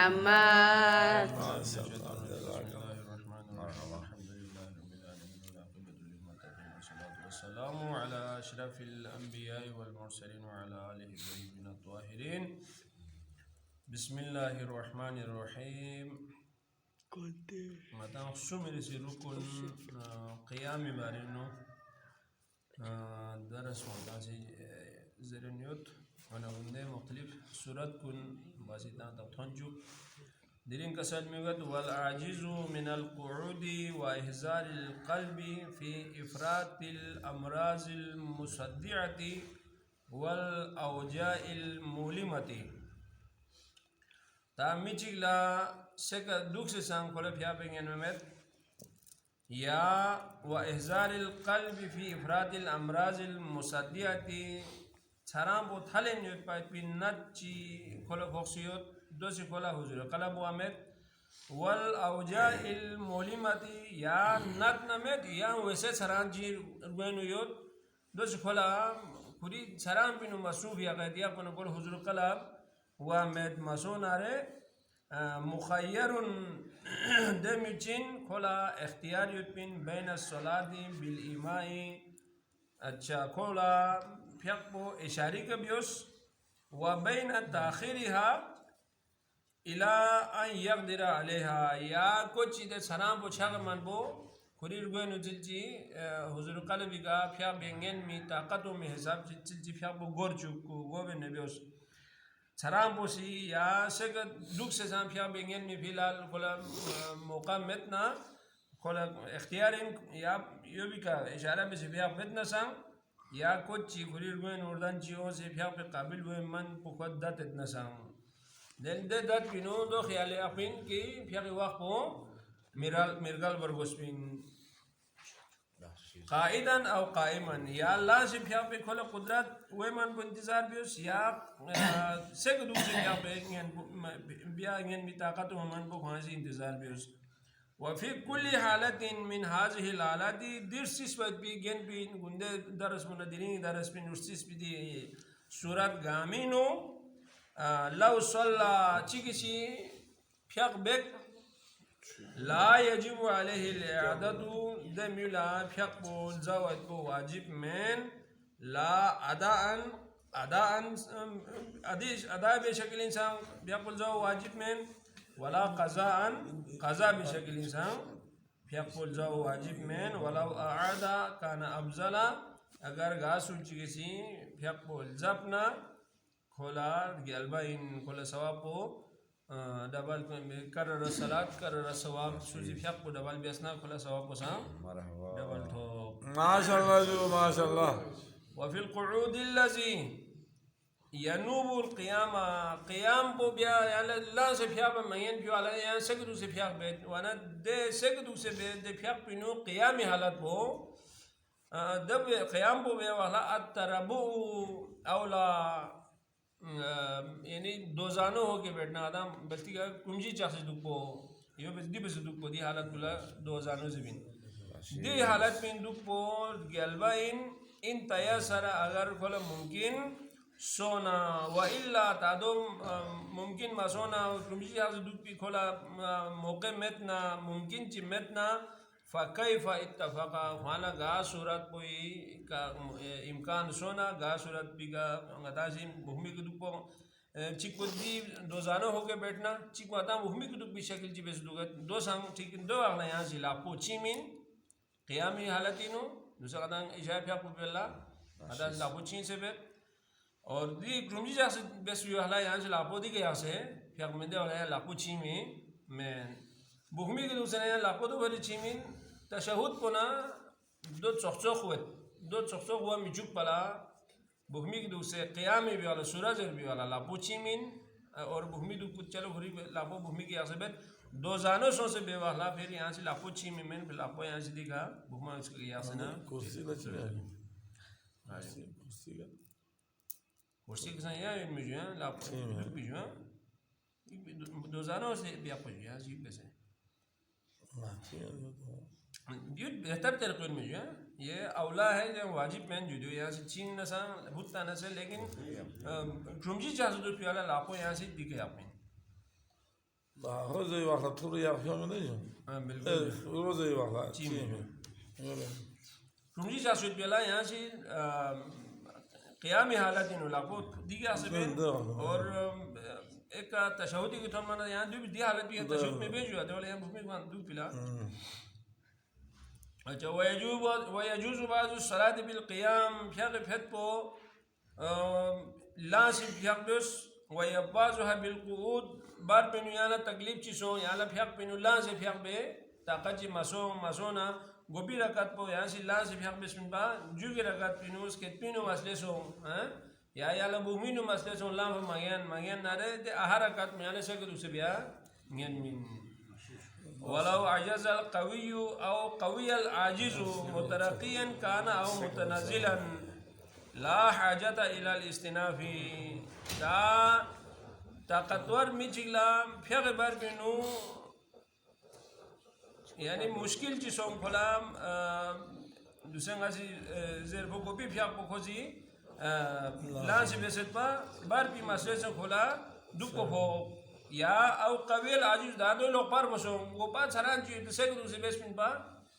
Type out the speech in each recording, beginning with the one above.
محمد. والسلام على أشرف الأنبياء والمرسلين وعلى آله الطيبين الطاهرين. بسم الله الرحمن الرحيم. متى سمر سيركن قيام بارينو درس مداسي زرنيوت وانا ونده مختلف سورة كن باسيطان تنجو ديرين كسل ميغد والعاجز من القعود وإهزال القلب في إفراط الأمراض المصدعة والأوجاع المؤلمة تاميچيك لا سكا دوكس سان كولا فيا بينن ممت يا وإهزال القلب في إفراط الأمراض المصدعة سرام بو ثالين يوت باي بيناتشي كولا فوكسيوت دوسي كولا حضور قلب وامد والأوجاع المؤلمة يا نات نمت يا ويسه سران جي روينو يوت دوسي كولا كوري سران بينو مصروف يا قديا كونا كولا حضور قلب وامد مسوناره مخير دمجين كولا اختيار يوت بين الصلاة بالإيماء अच्छा कोला फ्याक्बो इशारी का बियोस वबैन ताखिरिहा इला अन यक़दिरा अलैहा या कुछ इधर सराम बोछा का मन बो खुरीर गोय नुजिलजी हुजूर कल्बी का फ्या बेंगेन मी ताकतों में हिसाब जिलजी फ्याक्बो गोर चुको गोबे नबियोस सराम बोसी या सेक दुख से साम फ्या बेंगेन मी फिलहाल कोला मौका मेतना कोला इख्तियारिन या यो भी का इशारा में से फ्या मेतना सांग या कुछ चीज़ खुरीर गोय नूरदान चीज़ों से फ्या पे काबिल हुए मन पुखत दत इतना सांग दे दत बिनो दो ख्याले अपिन की फ्या के वक्त को मिरगल बरगोस्पिन काइदन अव काइमन या अल्लाह से फ्या पे खोला कुदरत वे मन को इंतजार बियोस या सेक दूसरे फ्या पे बिया इंगन भी ताकत हो मन को खाने से इंतजार बियोस वफ़ी कुल्ली हालतिन मिन हाज़िही लालाती दिर्सिस वक्त भी गेन भी गुंडे दरस मुनदिरीन दरस भी नुर्सिस भी दी सूरत गामिनो लव सल्ला चिकिसी फ्याक बेक ला यजिबु अलैहि लिआदतु दमिला फ्याक बोल जावत को वाजिब में ला अदाअन अदा बेशकिल इंसान फ्याक बोल जाव वाजिब में वला क़ज़ा बेशकिल इंसान फ्याक बोल जाव वाजिब में वला आदा काना अफज़ला अगर गासु चिकिसी फ्याक बोल जपना खोला गलबा इन खोला सवाबो डबल कर सलात कर सवाब सुजी फ्याक को डबल बेसना खोला सवाब को सांग डबल तो माशाल्लाह जो माशाल्लाह वफिल क़ुऊदिल्लज़ी यनूबुल क़ियामा क़ियाम बो बिया अल्लाह से फ्याक मयन फ्या अल्लाह या सगदू से फ्याक बे वना दे सगदू से बे दे फ्याक पिनो क़ियाम हालत बो दब क़ियाम बो बे वाला अतरबु औला यानी दोजानो हो के बैठना आदम बल्कि का कुंजी चाहे दुखो यो बस दुखो दी हालत बुला दोजानो ज़मीन दी हालत में दुखो गलबा इन तयसरा अगर खोला मुमकिन सोना व इल्ला तादम मुमकिन मा सोना कुंजी चाहे दुख भी खोला मौके मेतना मुमकिन ची मेतना फ़कैफ़ा इत्तफ़क़ा वाला गा सूरत कोई का इम्कान सोना गा सूरत भी का अंगदाजी भूमि के दुख चिकुदी दोजानो होके बैठना चिकुआता भूमि के दुख भी शक्ल ची बेस दुगत दो सांग ठीक दो अगला यहाँ से लापो चीमिन क़ियामी हालतीनो दूसरा कदां इजाफ़ या पुबेला अदा लापो चीन से बे और दी ग्रुमजी जैसे बेस यो हला यहाँ से लापो दी गया से फिर मंदे वाला यहाँ लापो चीमी में भूमि के दूसरे यहाँ लापो तो बड़ी चीमिन तशहुद पुना दो चौक हुआ मिजुक पला भूमि के दूसरे क़ियामी भी वाला सूरज भी वाला लापो चीमिन और भूमि दु कुछ चलो भूरी लापो भूमि के आसबेत दो जानो सो से बेवाला फिर यहाँ से लापो चीमी में फिर लापो यहाँ से दिखा भूमा इसके यहाँ से ना कुर्सी न चले कुर्सी के साथ यहाँ में जो है लापो भी जो है दो जानो से भी आपको जो है जी कैसे ये बेहतर तरीक़े में जो है ये अवला है जो वाजिब में जो यहाँ से चीन नसा भुट्टा नसा लेकिन ड्रमजी चाहते तो प्याला लापो यहाँ से दिखे आप में روزي واحد طول يا أخي من إيش؟ बिल्कुल روزي واحد. जी रुमजी जासुद बेला यहाँ से क़याम हालत इन लाखों दिया से और एक तशहुदी की थोड़ा माना यहाँ भी दिया हालत भी है तशहुद में भेजो आते वाले यहाँ भूमि मान दूध पिला अच्छा वयजूज़ बाज़ु सलात बिल क़याम फिर फिर पो लासिब फिर बस वयबाज़ुहा बिल क़ुऊद बार पे नुयाना तकलीफ चीज़ों याला फिर पे नुला से फिर बे ताकत masona gobi rakat po yan si lan si fiyak bismin ba jugi rakat pinus ket pinu masle so ya la buminu masle so lam mangyan nare de aharakat miyane sekadu se biya ngen min walau ajaz al qawiy aw qawiy al ajiz mutaraqiyan kana aw mutanazilan la hajata ila al istinafi da taqatwar mijila fiyak bar pinu यानी मुश्किल चीज़ों फलाम दूसरे गाजी ज़ेर वो गोभी फियाक पोखोजी launch बेचत पा बार पी मसले से खोला दुख को या आउ कवेल आजुज दादो लोग पार बसों वो पार सरान चीज़ दूसरे को दूसरे बेच पिन पा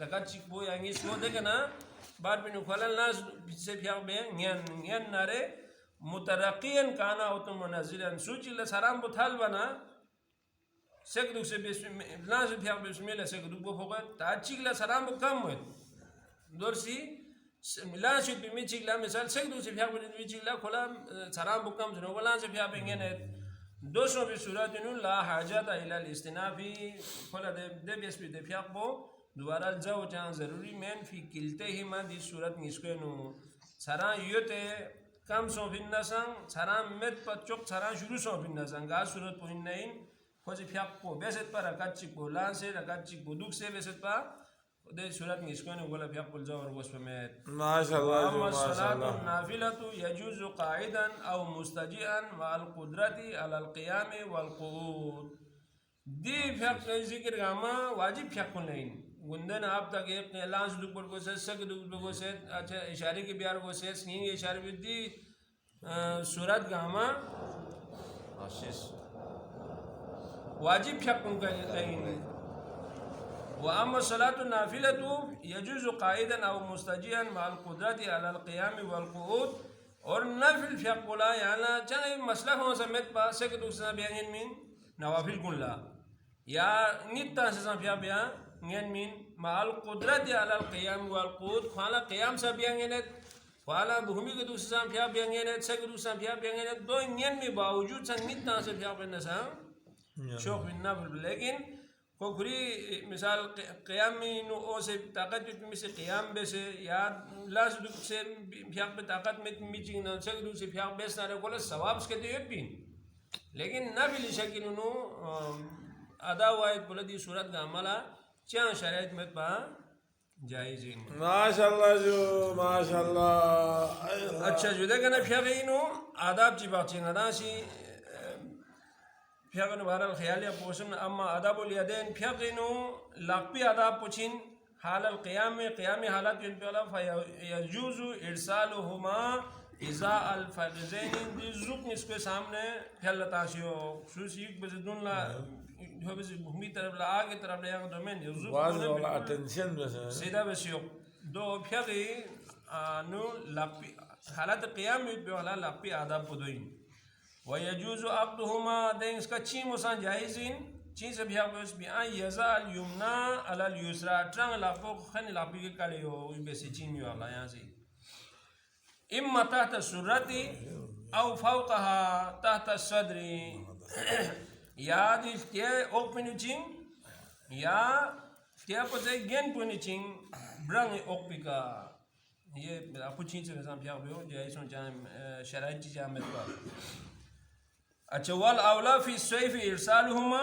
रकात चिक बो यांगी स्लो देखे ना बार पी नुखाला लांच से फियाक बे न्यान नारे मुतरक़ियन काना उतम मनाजिलन सूची ले सराम बुथाल बना sekdu se lan se fiyak bismillah sekdu bo fokat ta chigla saram kam wet dorsi lan se bi mi chigla misal sekdu se fiyak bi chigla khola saram kam jno lan se fiyak bengenet doso bi suratinu la hajata ila al istinafi khola de bisbi de fiyak bo دوباره الجو جان ضروری من فی کلتهما دی صورت نیسکنو سران یوته کم سو فیننسان سران مت پچوک سران شروع سو فیننسان گا صورت پوین نین خوزی پیاک پو بیست پر رکات چیک بو لان سے رکات چیک بو دوک سے بیست پر ده صورت نیسکنو گولا پیاک پو الجو وصف مت ماشاءالله اما الصلاة النافلة يجوز قاعدا او مستجئا مع القدرة على القيام والقعود دی پیاک ذکر گاما واجب پیاک کن نین गुंदन आप तक एक लांस दुख पर को से सक दुख पर को से अच्छा इशारे के प्यार को से स्नीन के इशारे भी दी सूरत गामा आशीष वाजिब फकुन का कहीं وأما الصلاة النافلة يجوز قائدا أو مستجيا مع القدرة على القيام والقعود और नफिल फकुला याना चले मसला हो समेत पा सक दुख से बयान में नवाफिल कुल्ला या नित्ता से संफिया बयान ngeen min ma al qudrati ala al qiyam wal qud fala qiyam sa biangenet fala bhumi ke du sam phya biangenet sa ke du sam phya biangenet do ngeen mi बावजूद san mitna se phya ben sa shokh bin nafl lekin ko khuri misal qiyam min o se taqat mi se qiyam be se ya las du se phya be taqat mit meeting na sa ke du se phya be sa re ko sawab ke de pin lekin nafil shakil nu ada waid buladi surat ga amala چند شرایط में पा जायज़ है माशाल्लाह जो माशाल्लाह अच्छा जो देखा ना फियागीनो आदाब जी बात चीज़ ना सी फियागीनो बारल ख्यालिया पोषण अम्मा आदाबुल यदैन फियागीनो लाक़ी आदाब पोछिन हालल क़याम हालत जिन पे अल्लाह फयजूज़ु इरसालुहुमा इज़ा अल फ़ज़ैन दी ज़ुक इसके सामने फैलता शियो सुसीक बज़दुन ला हो बस भूमि तरफ ला आगे तरफ ले आगे डोमेन यो ज़ुक वाला अटेंशन बस सीधा बस यो दो फियागी नु लाक़ी हालत क़याम में पे वाला लाक़ी आदाब पुदोइन वयजूज़ु अक़दुहुमा दें इसका ची मुसान जायज़िन ची से फियाग बस भी आय यज़ा अल युमना अल युसरा ट्रंग लाक़ो खन लाक़ी के काले यो बेसी ची में वाला यहाँ से इम्मा तहत सुरती अव फ़ौक़हा तहत सदरी या दिस के ओपनिचिंग या क्या पता है गेन पुनिचिंग ब्रंग ओपिका ये अपुचिंग से वैसा क्या हुआ जैसे सोच जाम शराइत चीज़ में तो अच्छा वाल अवला फी सैफ़ इरसालुहुमा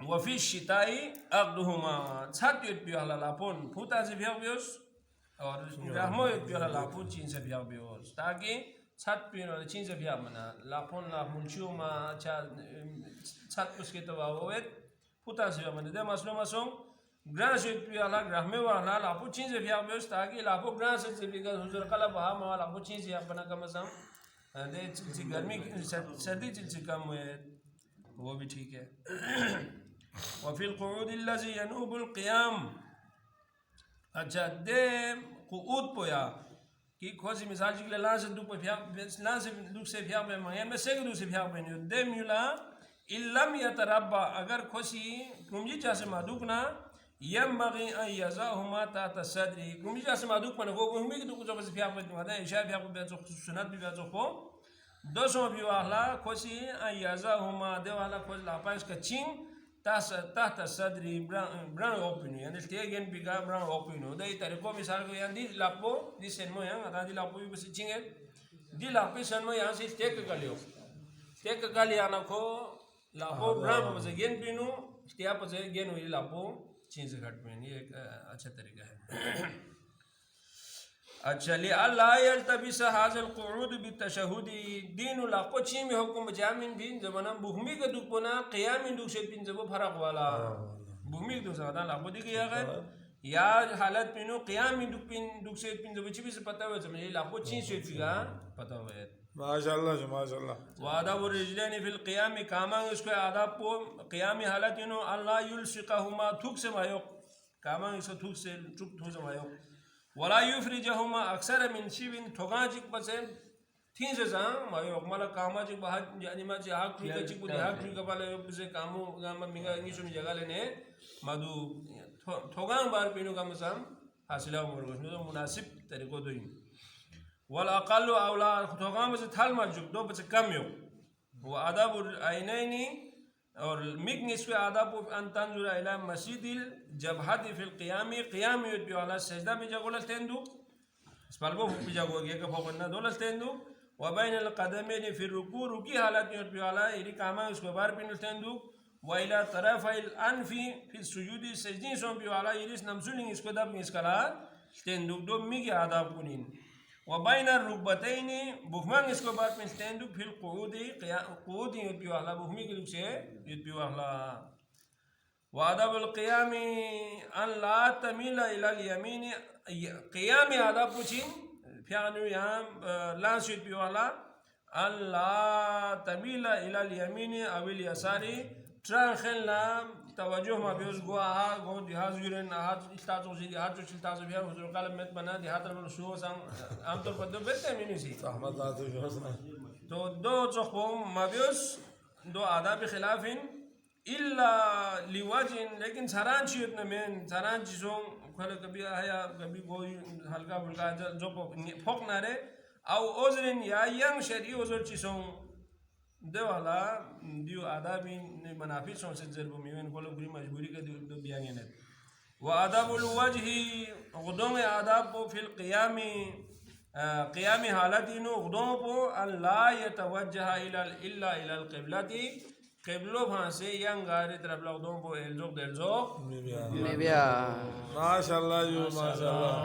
वफ़ी शिताई अक़दुहुमा छाती उत्पियाला लापोन फूटा से भी हुआ और रहमो उत्पियाला लापोन चीन से भी हुआ ताकि छत पे वाले चीज़ से भी मना लापोन ला मुंशियों में अच्छा छत उसके तो वावत पुता से मने दे मसलों ग्रास पे वाला ग्राह में वाला लापो चीज़ से भी ताकि लापो ग्रास से भी का हुजूर कला बहा में लापो चीज़ से अपना कम सम दे गर्मी सर्दी चीज़ से कम हुए वो भी ठीक है। वफिल क़ुऊद अल्लज़ी यनूबुल क़ियाम, अच्छा दे क़ुऊद पोया कि खोजी मिसाल जिले लांसे दुख पे दुख से फिया पे मंगे में से दुख से फिया पे नहीं दे मिला इल्लम यतरब्बा, अगर खोसी कुमजी चासे मादुक ना यम बगी अन यज़ाहुमा ताता सदरी, कुमजी चासे मादुक पन को कुमजी की दुख जो बस फिया पे मादा इशा फिया पे जो सुनत भी जो को दोसों भी वाला खोसी अन यज़ाहुमा दे वाला खोज लापाइस का चिंग tahta sadri brang opinu yani tegen biga brang opinu dai tare ko misal ko yan di lapo di senmo yan ata di lapo bi si chinge di lapo senmo yan si tek kali ana ko lapo brang ko se gen pinu tia pa se gen wi lapo chin se ghat pinu ये अच्छा तरीका है। अच्छा li alla yaltabisa hadha alqu'ud bitashahudi dinu la qochi mi hukum jamin bin zamana buhmi ka dukona qiyam duk se bin zabo faraq wala buhmi duk sa la qodi ki ya halat pinu qiyam duk se bin zabo chibi se pata wa zamani la qochi se figa pata wa माशाल्लाह माशाल्लाह। वादाब रिजलानी fill क़ियाम कामा इसको आदाब को क़ियाम हालत इनो अल्लाह युल्सिक़हुमा थुक से मायो कामा इसको थुक से मायो वला युफ्रिजहुमा अक्सर मिन शिबिन ठोगाजिक बसे थीं से जां मायो मला कामाजिक बाहर यानी मा जे हाक फ्री का चिक बुदी हाक फ्री का वाले बसे कामो गामा मिंगा इंगिसो नि जगह लेने मादू ठोगांग बार पिनो का मसाम हासिला मुर्गस नो मुनासिब तरीको दोई वल अक़ल्लु औला ठोगांग बसे थाल माजुब दो बसे कम यो वो आदाबुल आइनैनी और मिक इसके आदाब अंतंजुरा इला मस्जिदिल जबहती फिल क़ियामी क़ियाम युद्ध वाला सजदा भी जगोल तेंदु स्पल्बो भी जगो ये का फोकना दोल तेंदु व बैन अल क़दमैनि फिर रुकी हालत युद्ध वाला इरी कामा उसको बार पिन तेंदु व इला तरफ़िल अनफी फिर सुजूदी सजदी सो भी वाला इरिस नमसुलिंग इसको दब इसकला तेंदु दो मिक आदाब कुनिन व बैन रुकबतैनि बुहमान इसको बात में तेंदु फिल क़ुऊदी युद्ध वाला बुहमी के दुख से युद्ध वाला वादाबुल क़ियामी अन ला तमीला इलल यमीनी क़ियाम आदाब पूछिन फियानु यहाँ लांस युद्ध वाला अन ला तमीला इलल यमीनी अविल यसारी ट्रांखला तवज्जो मा बेउस गो दिहाज गिरन हाथ इस्ताजो जी हाथ जो इस्ताजो बिहार हुजूर कालम में बना दिहात रमन शो संग आम तौर पर दो बेते मिनी सी अहमद आते तो दो चखो मा बेउस दो आदाब खिलाफिन इल्ला लिवाजिन लेकिन सरान चीज न में सरान चीजों खल कभी आया कभी कोई हल्का फुल्का जो फोक ना रे आओ ओजरिन या यंग शरी ओजर चीजों देवाला दियो आदाबी मनाफी से जरबो मिवन कोलो पूरी मजबूरी के दो बियांगे ने व आदाबुल वजही गुदों आदाब को फिल क़ियामी हालत इनो गुदों को अल्ला यतवज्जह इल्ला इलल क़िबलती क़िबलो भांसे यंगारे तरफ गुदों को एल्जोक मेबिया माशाल्लाह जो माशाल्लाह